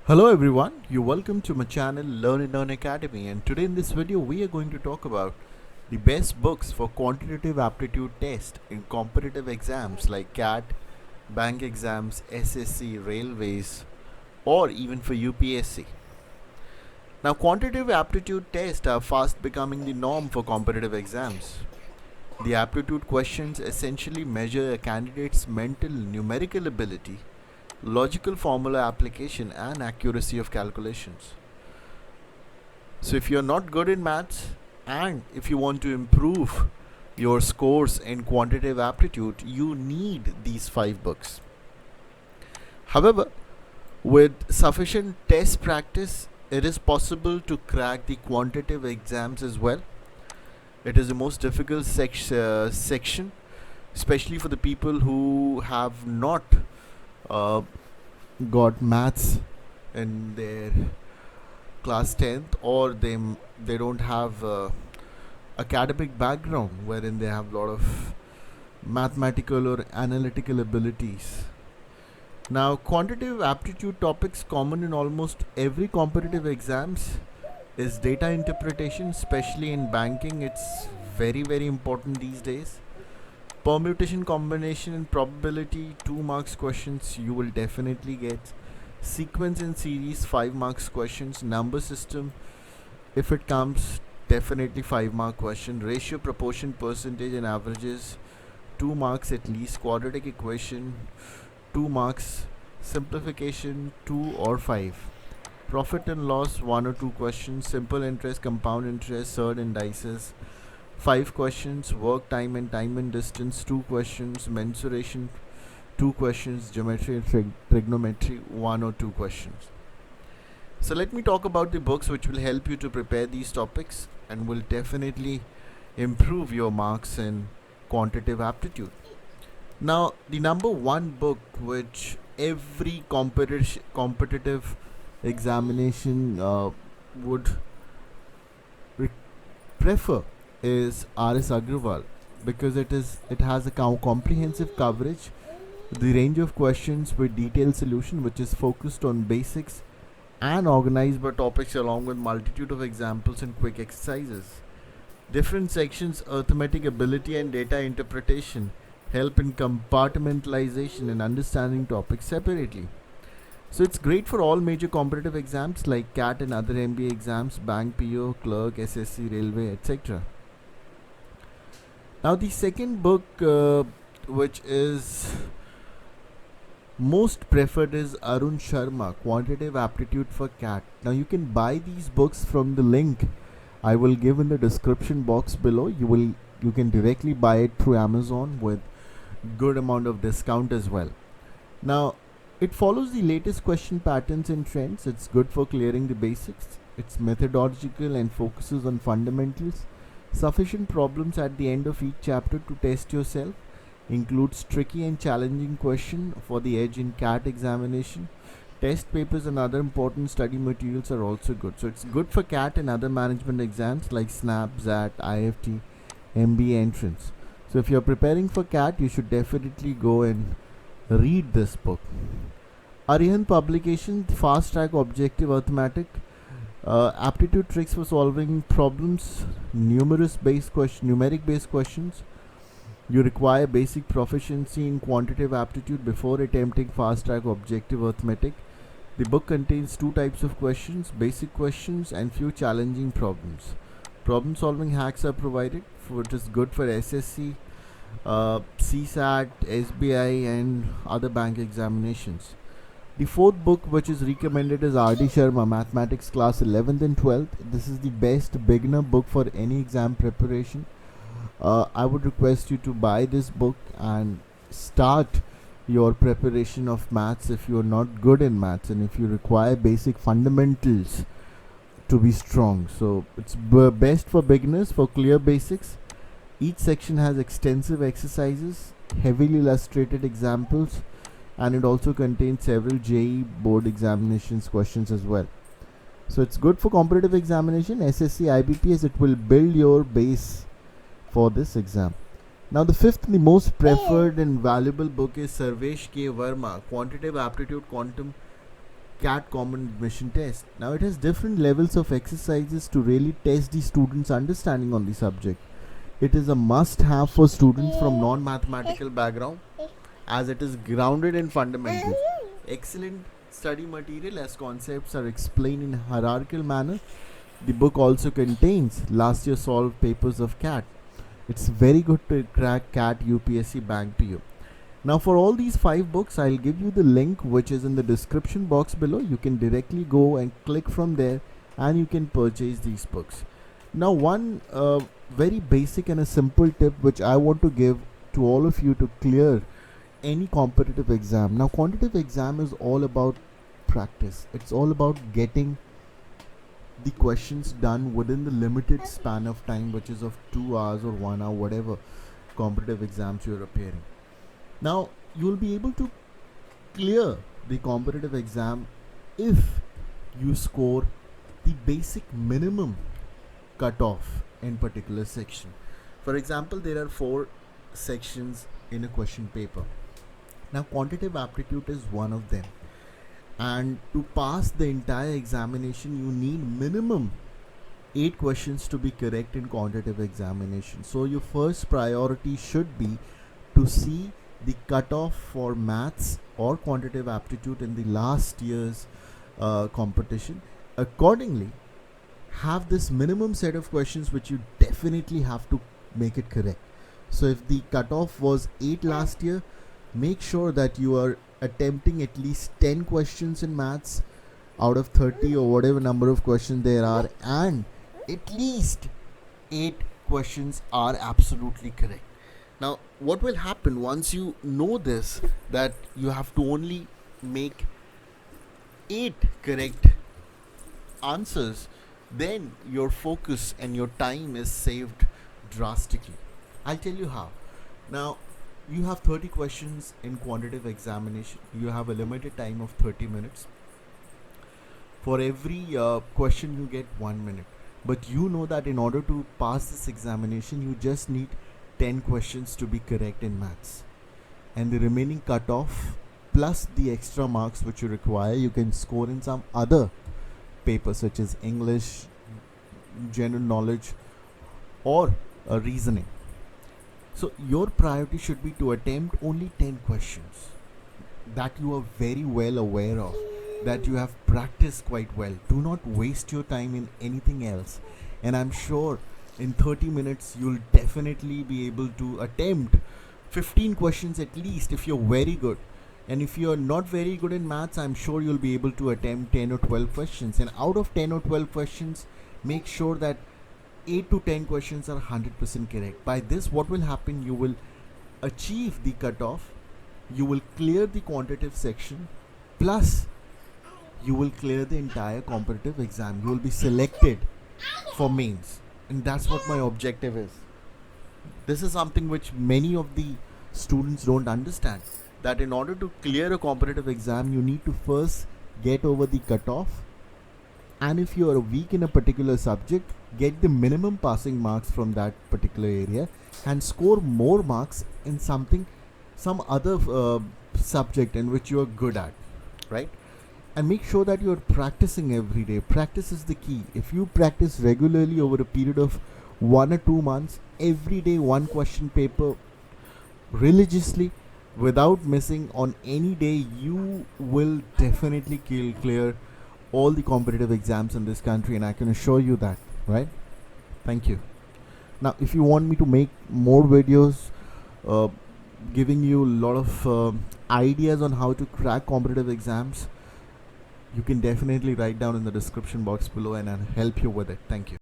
Hello everyone, you're welcome to my channel Learn and Earn Academy, and today in this video we are going to talk about the best books for quantitative aptitude test in competitive exams like CAT, bank exams, SSC, railways, or even for UPSC. Now quantitative aptitude tests are fast becoming the norm for competitive exams. The aptitude questions essentially measure a candidate's mental numerical ability, logical formula application, and accuracy of calculations. So, if you're not good in maths and if you want to improve your scores in quantitative aptitude, you need these five books. However, with sufficient test practice, it is possible to crack the quantitative exams as well. It is the most difficult section, especially for the people who have not uh, got maths in their class 10th, or they don't have academic background wherein they have a lot of mathematical or analytical abilities. Now quantitative aptitude topics common in almost every competitive exams is data interpretation, especially in banking. It's very important these days. Permutation, combination, and probability, 2 marks questions you will definitely get. Sequence and series, 5 marks questions. Number system, if it comes, definitely 5 mark question. Ratio, proportion, percentage, and averages, 2 marks at least. Quadratic equation, 2 marks. Simplification, 2 or 5. Profit and loss, 1 or 2 questions. Simple interest, compound interest, surd indices, 5 questions. Work time and time and distance, 2 questions. Mensuration, 2 questions. Geometry and trigonometry, 1 or 2 questions. So let me talk about the books which will help you to prepare these topics and will definitely improve your marks in quantitative aptitude. Now, the number one book which every competitive examination would prefer is R.S. Agrawal, because it has a comprehensive coverage, the range of questions with detailed solution, which is focused on basics and organized by topics along with multitude of examples and quick exercises. Different sections, arithmetic ability and data interpretation, help in compartmentalization and understanding topics separately. So it's great for all major competitive exams like CAT and other MBA exams, bank, PO, clerk, SSC, railway, etc. Now the second book which is most preferred is Arun Sharma, Quantitative Aptitude for CAT. Now you can buy these books from the link I will give in the description box below. You can directly buy it through Amazon with good amount of discount as well. Now it follows the latest question patterns and trends. It's good for clearing the basics. It's methodological and focuses on fundamentals. Sufficient problems at the end of each chapter to test yourself. Includes tricky and challenging question for the edge in CAT examination. Test papers and other important study materials are also good. So it's good for CAT and other management exams like SNAP, XAT, IFT, MBA entrance. So if you're preparing for CAT, you should definitely go and read this book. Arihant publication, Fast Track Objective Arithmetic, aptitude tricks for solving problems, numeric based questions. You require basic proficiency in quantitative aptitude before attempting fast track objective arithmetic. The book contains 2 types of questions, basic questions and few challenging problems. Problem solving hacks are provided, which is good for SSC, CSAT, SBI and other bank examinations. The fourth book which is recommended is R.D. Sharma, Mathematics Class 11th and 12th. This is the best beginner book for any exam preparation. I would request you to buy this book and start your preparation of maths if you are not good in maths and if you require basic fundamentals to be strong. So it's best for beginners for clear basics. Each section has extensive exercises, heavily illustrated examples, and it also contains several JEE board examinations questions as well. So it's good for competitive examination, SSC, IBPS. It will build your base for this exam. Now the fifth, the most preferred and valuable book is Sarvesh K. Verma, Quantitative Aptitude Quantum CAT Common Admission Test. Now it has different levels of exercises to really test the students' understanding on the subject. It is a must-have for students from non-mathematical background as it is grounded in fundamentals. Excellent study material as concepts are explained in hierarchical manner. The book also contains last year solved papers of CAT. It's very good to crack CAT UPSC Bank PO. Now for all these 5 books, I'll give you the link which is in the description box below. You can directly go and click from there and you can purchase these books. Now one very basic and a simple tip which I want to give to all of you to clear any competitive exam. Now competitive exam is all about practice. It's all about getting the questions done within the limited span of time, which is of 2 hours or 1 hour, whatever competitive exams you're appearing. Now you'll be able to clear the competitive exam if you score the basic minimum cutoff in particular section. For example, there are 4 sections in a question paper. Now quantitative aptitude is one of them, and to pass the entire examination you need minimum 8 questions to be correct in quantitative examination. So your first priority should be to see the cutoff for maths or quantitative aptitude in the last year's competition. Accordingly, have this minimum set of questions which you definitely have to make it correct. So if the cutoff was 8 last year, make sure that you are attempting at least 10 questions in maths out of 30 or whatever number of questions there are, and at least 8 questions are absolutely correct. Now what will happen once you know this, that you have to only make 8 correct answers, then your focus and your time is saved drastically. I'll tell you how. Now you have 30 questions in quantitative examination. You have a limited time of 30 minutes. For every question you get 1 minute, but you know that in order to pass this examination you just need 10 questions to be correct in maths, and the remaining cutoff plus the extra marks which you require you can score in some other papers such as English, general knowledge, or reasoning. So your priority should be to attempt only 10 questions that you are very well aware of, that you have practiced quite well. Do not waste your time in anything else, and I'm sure in 30 minutes you'll definitely be able to attempt 15 questions at least if you're very good. And if you're not very good in maths, I'm sure you'll be able to attempt 10 or 12 questions, and out of 10 or 12 questions, make sure that 8 to 10 questions are 100% correct. By this, what will happen? You will achieve the cutoff, you will clear the quantitative section, plus you will clear the entire competitive exam. You will be selected for mains, and that's what my objective is. This is something which many of the students don't understand, that in order to clear a competitive exam you need to first get over the cutoff, and if you are weak in a particular subject, get the minimum passing marks from that particular area and score more marks in some other subject in which you are good at, right? And make sure that you are practicing every day. Practice is the key. If you practice regularly over a period of 1 or 2 months, every day 1 question paper religiously without missing on any day, you will definitely clear all the competitive exams in this country, and I can assure you that, right? Thank you. Now if you want me to make more videos giving you a lot of ideas on how to crack competitive exams, you can definitely write down in the description box below and I'll help you with it. Thank you.